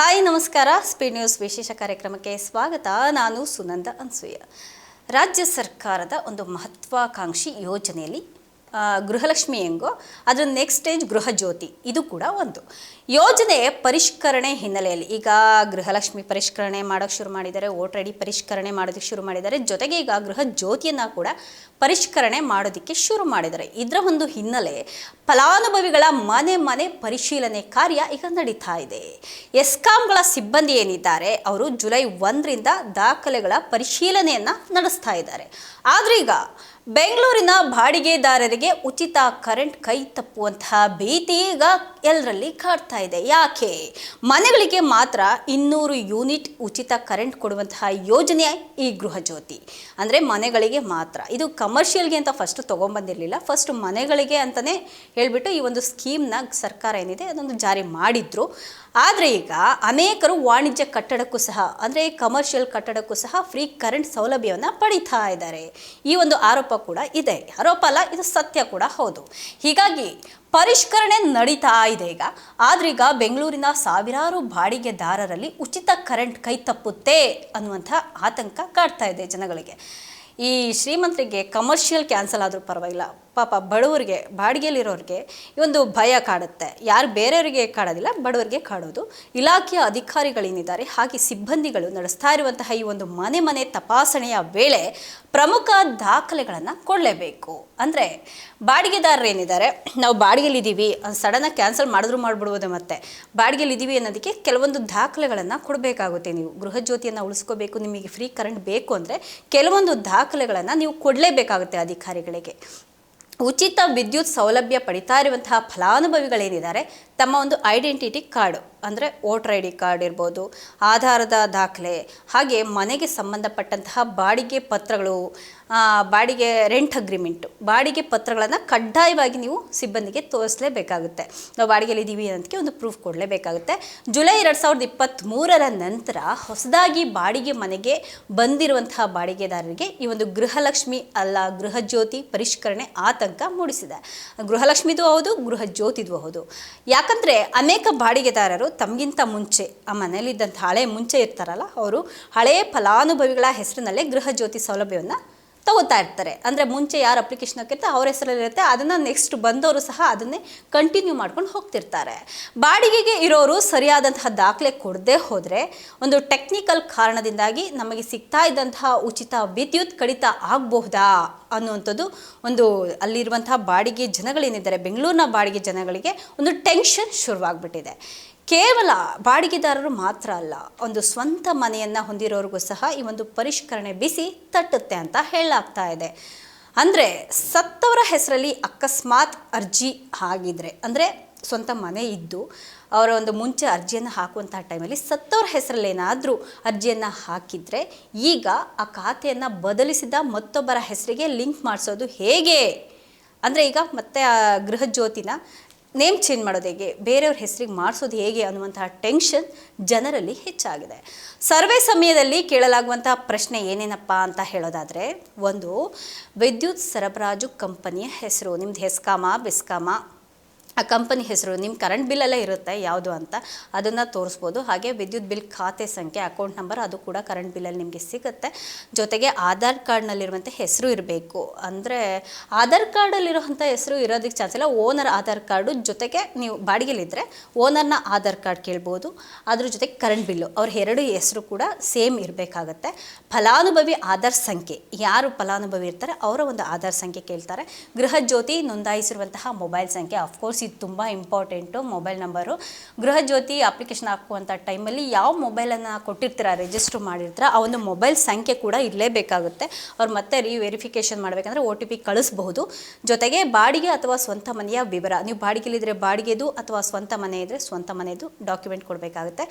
Hi ನಮಸ್ಕಾರ. Speed news ವಿಶೇಷ ಕಾರ್ಯಕ್ರಮಕ್ಕೆ ಸ್ವಾಗತ. ನಾನು ಸುನಂದ ಅನ್ಸೂಯ. ರಾಜ್ಯ ಸರ್ಕಾರದ ಒಂದು ಮಹತ್ವಾಕಾಂಕ್ಷಿ ಯೋಜನೆಯಲ್ಲಿ ಗೃಹಲಕ್ಷ್ಮಿ ಹೆಂಗೋ ಅದರ ನೆಕ್ಸ್ಟ್ ಸ್ಟೇಜ್ ಗೃಹ ಜ್ಯೋತಿ ಇದು ಕೂಡ ಒಂದು ಯೋಜನೆ ಪರಿಷ್ಕರಣೆ ಹಿನ್ನೆಲೆಯಲ್ಲಿ ಈಗ ಗೃಹಲಕ್ಷ್ಮಿ ಪರಿಷ್ಕರಣೆ ಮಾಡೋಕ್ಕೆ ಶುರು ಮಾಡಿದ್ದಾರೆ, ವೋಟರ್ ಐ ಡಿ ಪರಿಷ್ಕರಣೆ ಮಾಡೋದಕ್ಕೆ ಶುರು ಮಾಡಿದ್ದಾರೆ, ಜೊತೆಗೆ ಈಗ ಗೃಹ ಜ್ಯೋತಿಯನ್ನು ಕೂಡ ಪರಿಷ್ಕರಣೆ ಮಾಡೋದಕ್ಕೆ ಶುರು ಮಾಡಿದ್ದಾರೆ. ಇದರ ಒಂದು ಹಿನ್ನೆಲೆ ಫಲಾನುಭವಿಗಳ ಮನೆ ಮನೆ ಪರಿಶೀಲನೆ ಕಾರ್ಯ ಈಗ ನಡೀತಾ ಇದೆ. ಎಸ್ಕಾಂಗಳ ಸಿಬ್ಬಂದಿ ಏನಿದ್ದಾರೆ ಅವರು ಜುಲೈ 1ರಿಂದ ದಾಖಲೆಗಳ ಪರಿಶೀಲನೆಯನ್ನು ನಡೆಸ್ತಾ ಇದ್ದಾರೆ. ಆದರೆ ಈಗ ಬೆಂಗಳೂರಿನ ಬಾಡಿಗೆದಾರರಿಗೆ ಉಚಿತ ಕರೆಂಟ್ ಕೈ ತಪ್ಪುವಂತಹ ಭೀತಿ ಈಗ ಎಲ್ಲರಲ್ಲಿ ಕಾಡ್ತಾ ಇದೆ. ಯಾಕೆ? ಮನೆಗಳಿಗೆ ಮಾತ್ರ 200 ಯೂನಿಟ್ ಉಚಿತ ಕರೆಂಟ್ ಕೊಡುವಂತಹ ಯೋಜನೆ ಈ ಗೃಹ ಜ್ಯೋತಿ. ಅಂದರೆ ಮನೆಗಳಿಗೆ ಮಾತ್ರ. ಇದು ಕಮರ್ಷಿಯಲ್ಗೆ ಅಂತ ಫಸ್ಟ್ ತೊಗೊಂಬಂದಿರಲಿಲ್ಲ, ಫಸ್ಟ್ ಮನೆಗಳಿಗೆ ಅಂತಲೇ ಹೇಳಿಬಿಟ್ಟು ಈ ಒಂದು ಸ್ಕೀಮ್ನ ಸರ್ಕಾರ ಏನಿದೆ ಅದೊಂದು ಜಾರಿ ಮಾಡಿದ್ರು. ಆದರೆ ಈಗ ಅನೇಕರು ವಾಣಿಜ್ಯ ಕಟ್ಟಡಕ್ಕೂ ಸಹ ಅಂದರೆ ಕಮರ್ಷಿಯಲ್ ಕಟ್ಟಡಕ್ಕೂ ಸಹ ಫ್ರೀ ಕರೆಂಟ್ ಸೌಲಭ್ಯವನ್ನು ಪಡೀತಾ ಇದ್ದಾರೆ. ಈ ಒಂದು ಆರೋಪ ಕೂಡ ಇದೆ. ಆರೋಪ ಅಲ್ಲ, ಇದು ಸತ್ಯ ಕೂಡ ಹೌದು. ಹೀಗಾಗಿ ಪರಿಷ್ಕರಣೆ ನಡೀತಾ ಇದೆ ಈಗ. ಆದ್ರೀಗ ಬೆಂಗಳೂರಿನ ಸಾವಿರಾರು ಬಾಡಿಗೆದಾರರಲ್ಲಿ ಉಚಿತ ಕರೆಂಟ್ ಕೈ ತಪ್ಪುತ್ತೆ ಅನ್ನುವಂಥ ಆತಂಕ ಕಾಡ್ತಾ ಇದೆ ಜನಗಳಿಗೆ. ಈ ಶ್ರೀಮಂತರಿಗೆ ಕಮರ್ಷಿಯಲ್ ಕ್ಯಾನ್ಸಲ್ ಆದರೂ ಪರವಾಗಿಲ್ಲ, ಪಾಪ ಬಡವರಿಗೆ ಬಾಡಿಗೆಯಲ್ಲಿರೋರಿಗೆ ಈ ಒಂದು ಭಯ ಕಾಡುತ್ತೆ. ಯಾರು ಬೇರೆಯವರಿಗೆ ಕಾಡೋದಿಲ್ಲ, ಬಡವರಿಗೆ ಕಾಡೋದು. ಇಲಾಖೆಯ ಅಧಿಕಾರಿಗಳೇನಿದ್ದಾರೆ ಹಾಗೆ ಸಿಬ್ಬಂದಿಗಳು ನಡೆಸ್ತಾ ಇರುವಂತಹ ಈ ಒಂದು ಮನೆ ಮನೆ ತಪಾಸಣೆಯ ವೇಳೆ ಪ್ರಮುಖ ದಾಖಲೆಗಳನ್ನು ಕೊಡಲೇಬೇಕು. ಅಂದರೆ ಬಾಡಿಗೆದಾರರು ಏನಿದ್ದಾರೆ, ನಾವು ಬಾಡಿಗೆಲಿದ್ದೀವಿ ಸಡನ್ನಾಗಿ ಕ್ಯಾನ್ಸಲ್ ಮಾಡಿದ್ರು ಮಾಡಿಬಿಡ್ಬೋದು, ಮತ್ತೆ ಬಾಡಿಗೆಲಿದ್ದೀವಿ ಅನ್ನೋದಕ್ಕೆ ಕೆಲವೊಂದು ದಾಖಲೆಗಳನ್ನು ಕೊಡಬೇಕಾಗುತ್ತೆ. ನೀವು ಗೃಹ ಜ್ಯೋತಿಯನ್ನು ಉಳಿಸ್ಕೋಬೇಕು, ನಿಮಗೆ ಫ್ರೀ ಕರೆಂಟ್ ಬೇಕು ಅಂದರೆ ಕೆಲವೊಂದು ದಾಖಲೆಗಳನ್ನು ನೀವು ಕೊಡಲೇಬೇಕಾಗುತ್ತೆ ಅಧಿಕಾರಿಗಳಿಗೆ. ಉಚಿತ ವಿದ್ಯುತ್ ಸೌಲಭ್ಯ ಪಡಿತಾ ಇರುವಂತಹ ಫಲಾನುಭವಿಗಳೇನಿದ್ದಾರೆ ತಮ್ಮ ಒಂದು ಐಡೆಂಟಿಟಿ ಕಾರ್ಡು ಅಂದರೆ ವೋಟರ್ ಐ ಡಿ ಕಾರ್ಡ್ ಇರ್ಬೋದು, ಆಧಾರದ ದಾಖಲೆ, ಹಾಗೆ ಮನೆಗೆ ಸಂಬಂಧಪಟ್ಟಂತಹ ಬಾಡಿಗೆ ಪತ್ರಗಳು, ಬಾಡಿಗೆ ರೆಂಟ್ ಅಗ್ರಿಮೆಂಟು, ಬಾಡಿಗೆ ಪತ್ರಗಳನ್ನು ಕಡ್ಡಾಯವಾಗಿ ನೀವು ಸಿಬ್ಬಂದಿಗೆ ತೋರಿಸಲೇಬೇಕಾಗುತ್ತೆ. ನಾವು ಬಾಡಿಗೆಲಿದ್ದೀವಿ ಅನ್ನೋದಕ್ಕೆ ಒಂದು ಪ್ರೂಫ್ ಕೊಡಲೇಬೇಕಾಗುತ್ತೆ. ಜುಲೈ 2023ರ ನಂತರ ಹೊಸದಾಗಿ ಬಾಡಿಗೆ ಮನೆಗೆ ಬಂದಿರುವಂತಹ ಬಾಡಿಗೆದಾರರಿಗೆ ಈ ಒಂದು ಗೃಹಲಕ್ಷ್ಮಿ ಅಲ್ಲ ಗೃಹ ಜ್ಯೋತಿ ಪರಿಷ್ಕರಣೆ ಆತಂಕ ಮೂಡಿಸಿದೆ. ಗೃಹಲಕ್ಷ್ಮಿದು ಹೌದು, ಗೃಹ ಜ್ಯೋತಿದು ಹೌದು. ಯಾಕಂದರೆ ಅನೇಕ ಬಾಡಿಗೆದಾರರು ತಮಗಿಂತ ಮುಂಚೆ ಆ ಮನೆಯಲ್ಲಿದ್ದಂಥ ಹಳೆ ಮುಂಚೆ ಇರ್ತಾರಲ್ಲ, ಅವರು ಹಳೆಯ ಫಲಾನುಭವಿಗಳ ಹೆಸರಿನಲ್ಲೇ ಗೃಹ ಜ್ಯೋತಿ ಸೌಲಭ್ಯವನ್ನು ತಗೋತಾ ಇರ್ತಾರೆ. ಅಂದರೆ ಮುಂಚೆ ಯಾರು ಅಪ್ಲಿಕೇಶನ್ ಹಾಕಿರ್ತಾರೆ ಅವ್ರ ಹೆಸರಲ್ಲಿರುತ್ತೆ, ಅದನ್ನು ನೆಕ್ಸ್ಟ್ ಬಂದವರು ಸಹ ಅದನ್ನೇ ಕಂಟಿನ್ಯೂ ಮಾಡ್ಕೊಂಡು ಹೋಗ್ತಿರ್ತಾರೆ. ಬಾಡಿಗೆಗೆ ಇರೋರು ಸರಿಯಾದಂತಹ ದಾಖಲೆ ಕೊಡದೆ ಹೋದರೆ ಒಂದು ಟೆಕ್ನಿಕಲ್ ಕಾರಣದಿಂದಾಗಿ ನಮಗೆ ಸಿಗ್ತಾ ಇದ್ದಂತಹ ಉಚಿತ ವಿದ್ಯುತ್ ಕಡಿತ ಆಗಬಹುದಾ ಅನ್ನುವಂಥದ್ದು ಒಂದು ಅಲ್ಲಿರುವಂತಹ ಬಾಡಿಗೆ ಜನಗಳೇನಿದ್ದಾರೆ, ಬೆಂಗಳೂರಿನ ಬಾಡಿಗೆ ಜನಗಳಿಗೆ ಒಂದು ಟೆನ್ಷನ್ ಶುರುವಾಗ್ಬಿಟ್ಟಿದೆ. ಕೇವಲ ಬಾಡಿಗೆದಾರರು ಮಾತ್ರ ಅಲ್ಲ, ಒಂದು ಸ್ವಂತ ಮನೆಯನ್ನು ಹೊಂದಿರೋರಿಗೂ ಸಹ ಈ ಒಂದು ಪರಿಷ್ಕರಣೆ ಬಿಸಿ ತಟ್ಟುತ್ತೆ ಅಂತ ಹೇಳಲಾಗ್ತಾ ಇದೆ. ಅಂದರೆ ಸತ್ತವರ ಹೆಸರಲ್ಲಿ ಅಕಸ್ಮಾತ್ ಅರ್ಜಿ ಆಗಿದ್ರೆ, ಅಂದರೆ ಸ್ವಂತ ಮನೆ ಇದ್ದು ಅವರ ಒಂದು ಮುಂಚೆ ಅರ್ಜಿಯನ್ನು ಹಾಕುವಂತಹ ಟೈಮಲ್ಲಿ ಸತ್ತವ್ರ ಹೆಸರಲ್ಲೇನಾದರೂ ಅರ್ಜಿಯನ್ನು ಹಾಕಿದರೆ ಈಗ ಆ ಖಾತೆಯನ್ನು ಬದಲಿಸಿದ ಮತ್ತೊಬ್ಬರ ಹೆಸರಿಗೆ ಲಿಂಕ್ ಮಾಡಿಸೋದು ಹೇಗೆ? ಅಂದರೆ ಈಗ ಮತ್ತೆ ಆ ಗೃಹ ಜ್ಯೋತಿನ ನೇಮ್ ಚೇಂಜ್ ಮಾಡೋದು ಹೇಗೆ, ಬೇರೆಯವ್ರ ಹೆಸರಿಗೆ ಮಾಡಿಸೋದು ಹೇಗೆ ಅನ್ನುವಂತಹ ಟೆನ್ಷನ್ ಜನರಲ್ಲಿ ಹೆಚ್ಚಾಗಿದೆ. ಸರ್ವೆ ಸಮಯದಲ್ಲಿ ಕೇಳಲಾಗುವಂತಹ ಪ್ರಶ್ನೆ ಏನೇನಪ್ಪ ಅಂತ ಹೇಳೋದಾದರೆ, ಒಂದು ವಿದ್ಯುತ್ ಸರಬರಾಜು ಕಂಪನಿಯ ಹೆಸರು, ನಿಮ್ಮದು ಹೆಸ್ಕಾಮ ಬೆಸ್ಕಾಮ ಆ ಕಂಪನಿ ಹೆಸರು, ನಿಮ್ಮ ಕರೆಂಟ್ ಬಿಲ್ಲೆಲ್ಲ ಇರುತ್ತೆ ಯಾವುದು ಅಂತ ಅದನ್ನು ತೋರಿಸ್ಬೋದು. ಹಾಗೆ ವಿದ್ಯುತ್ ಬಿಲ್ ಖಾತೆ ಸಂಖ್ಯೆ, ಅಕೌಂಟ್ ನಂಬರ್ ಅದು ಕೂಡ ಕರೆಂಟ್ ಬಿಲ್ಲಲ್ಲಿ ನಿಮಗೆ ಸಿಗುತ್ತೆ. ಜೊತೆಗೆ ಆಧಾರ್ ಕಾರ್ಡ್ನಲ್ಲಿರುವಂಥ ಹೆಸರು ಇರಬೇಕು. ಅಂದರೆ ಆಧಾರ್ ಕಾರ್ಡಲ್ಲಿರುವಂಥ ಹೆಸರು ಇರೋದಕ್ಕೆ ಚಾನ್ಸ್ ಇಲ್ಲ. ಓನರ್ ಆಧಾರ್ ಕಾರ್ಡು ಜೊತೆಗೆ ನೀವು ಬಾಡಿಗೆಲಿದ್ದರೆ ಓನರ್ನ ಆಧಾರ್ ಕಾರ್ಡ್ ಕೇಳ್ಬೋದು. ಅದ್ರ ಜೊತೆಗೆ ಕರೆಂಟ್ ಬಿಲ್ಲು ಅವ್ರ ಎರಡು ಹೆಸರು ಕೂಡ ಸೇಮ್ ಇರಬೇಕಾಗತ್ತೆ. ಫಲಾನುಭವಿ ಆಧಾರ್ ಸಂಖ್ಯೆ, ಯಾರು ಫಲಾನುಭವಿ ಇರ್ತಾರೆ ಅವರ ಒಂದು ಆಧಾರ್ ಸಂಖ್ಯೆ ಕೇಳ್ತಾರೆ. ಗೃಹ ಜ್ಯೋತಿ ನೋಂದಾಯಿಸಿರುವಂತಹ ಮೊಬೈಲ್ ಸಂಖ್ಯೆ, ಅಫ್ಕೋರ್ಸ್ ಇದು ತುಂಬ ಇಂಪಾರ್ಟೆಂಟು. ಮೊಬೈಲ್ ನಂಬರು, ಗೃಹ ಜ್ಯೋತಿ ಅಪ್ಲಿಕೇಶನ್ ಹಾಕುವಂಥ ಟೈಮಲ್ಲಿ ಯಾವ ಮೊಬೈಲನ್ನು ಕೊಟ್ಟಿರ್ತೀರ ರಿಜಿಸ್ಟರ್ ಮಾಡಿರ್ತೀರ ಆ ಒಂದು ಮೊಬೈಲ್ ಸಂಖ್ಯೆ ಕೂಡ ಇರಲೇಬೇಕಾಗುತ್ತೆ. ಅವ್ರು ಮತ್ತೆ ವೆರಿಫಿಕೇಷನ್ ಮಾಡಬೇಕಂದ್ರೆ OTP ಕಳಿಸ್ಬಹುದು. ಜೊತೆಗೆ ಬಾಡಿಗೆ ಅಥವಾ ಸ್ವಂತ ಮನೆಯ ವಿವರ, ನೀವು ಬಾಡಿಗೆಲಿದ್ದರೆ ಬಾಡಿಗೆದು ಅಥವಾ ಸ್ವಂತ ಮನೆ ಇದ್ದರೆ ಸ್ವಂತ ಮನೆಯದು ಡಾಕ್ಯುಮೆಂಟ್ ಕೊಡಬೇಕಾಗುತ್ತೆ.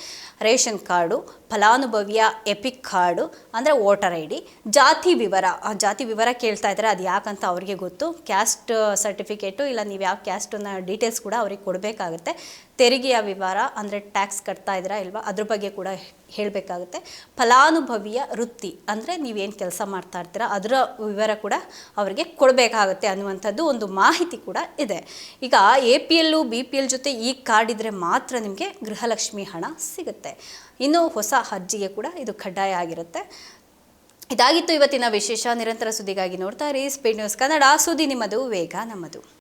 ರೇಷನ್ ಕಾರ್ಡು, ಫಲಾನುಭವಿಯ ಎಪಿಕ್ ಕಾರ್ಡು ಅಂದರೆ ವೋಟರ್ ಐ ಡಿ, ಜಾತಿ ವಿವರ, ಆ ಜಾತಿ ವಿವರ ಕೇಳ್ತಾ ಇದ್ದಾರೆ, ಅದು ಯಾಕಂತ ಅವ್ರಿಗೆ ಗೊತ್ತು. ಕ್ಯಾಸ್ಟ್ ಸರ್ಟಿಫಿಕೇಟು ಇಲ್ಲ ನೀವು ಯಾವ ಕ್ಯಾಸ್ಟನ್ನು ಡೀಟೇಲ್ಸ್ ಕೂಡ ಅವ್ರಿಗೆ ಕೊಡಬೇಕಾಗುತ್ತೆ. ತೆರಿಗೆಯ ವಿವರ ಅಂದರೆ ಟ್ಯಾಕ್ಸ್ ಕಟ್ತಾ ಇದ್ದೀರಾ ಇಲ್ವಾ ಅದ್ರ ಬಗ್ಗೆ ಕೂಡ ಹೇಳಬೇಕಾಗುತ್ತೆ. ಫಲಾನುಭವಿಯ ವೃತ್ತಿ ಅಂದರೆ ನೀವೇನು ಕೆಲಸ ಮಾಡ್ತಾ ಇರ್ತೀರಾ ಅದರ ವಿವರ ಕೂಡ ಅವರಿಗೆ ಕೊಡಬೇಕಾಗುತ್ತೆ ಅನ್ನುವಂಥದ್ದು ಒಂದು ಮಾಹಿತಿ ಕೂಡ ಇದೆ. ಈಗ APL BPL ಜೊತೆ ಈ ಕಾರ್ಡ್ ಇದ್ದರೆ ಮಾತ್ರ ನಿಮಗೆ ಗೃಹಲಕ್ಷ್ಮಿ ಹಣ ಸಿಗುತ್ತೆ. ಇನ್ನು ಹೊಸ ಅರ್ಜಿಗೆ ಕೂಡ ಇದು ಕಡ್ಡಾಯ ಆಗಿರುತ್ತೆ. ಇದಾಗಿತ್ತು ಇವತ್ತಿನ ವಿಶೇಷ. ನಿರಂತರ ಸುದ್ದಿಗಾಗಿ ನೋಡ್ತಾ ಇರಿ ಸ್ಪೀಡ್ ನ್ಯೂಸ್ ಕನ್ನಡ. ಸುದ್ದಿ ನಿಮ್ಮದು, ವೇಗ ನಮ್ಮದು.